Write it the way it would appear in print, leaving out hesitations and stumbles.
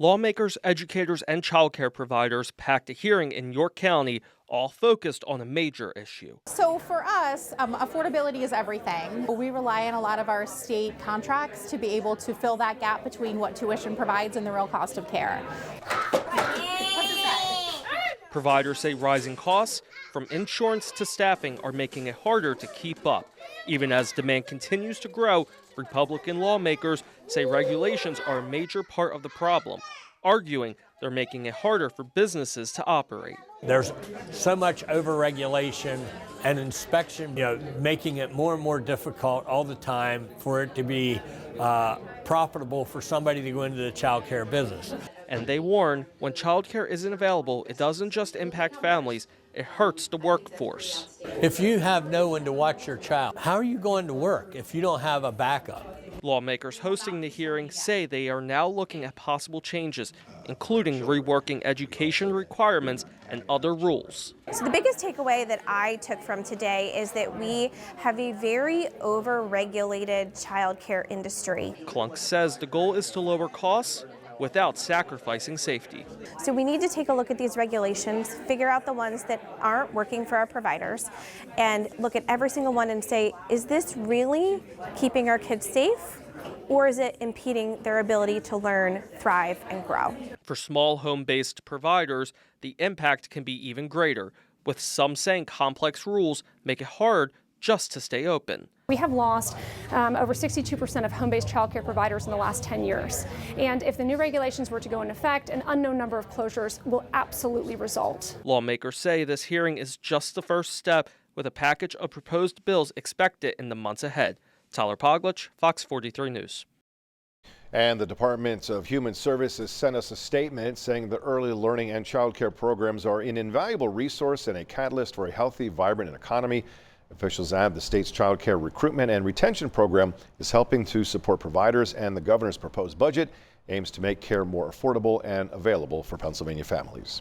Lawmakers, educators, and childcare providers packed a hearing in York County, all focused on a major issue. So for us, affordability is everything. We rely on a lot of our state contracts to be able to fill that gap between what tuition provides and the real cost of care. Providers say rising costs, from insurance to staffing, are making it harder to keep up. Even as demand continues to grow, Republican lawmakers say regulations are a major part of the problem, arguing they're making it harder for businesses to operate. There's so much overregulation and inspection, making it more and more difficult all the time for it to be profitable for somebody to go into the child care business. And they warn when child care isn't available, it doesn't just impact families, it hurts the workforce. If you have no one to watch your child, how are you going to work if you don't have a backup? Lawmakers hosting the hearing say they are now looking at possible changes, including reworking education requirements and other rules. So the biggest takeaway that I took from today is that we have a very over-regulated child care industry. Clunk says the goal is to lower costs without sacrificing safety. So we need to take a look at these regulations, figure out the ones that aren't working for our providers, and look at every single one and say, is this really keeping our kids safe, or is it impeding their ability to learn, thrive, and grow? For small home-based providers, the impact can be even greater, with some saying complex rules make it hard just to stay open. We have lost over 62% of home-based childcare providers in the last 10 years. And if the new regulations were to go into effect, an unknown number of closures will absolutely result. Lawmakers say this hearing is just the first step, with a package of proposed bills expected in the months ahead. Tyler Poglich, Fox 43 News. And the Department of Human Services sent us a statement saying the early learning and child care programs are an invaluable resource and a catalyst for a healthy, vibrant economy. Officials add the state's child care recruitment and retention program is helping to support providers, and the governor's proposed budget aims to make care more affordable and available for Pennsylvania families.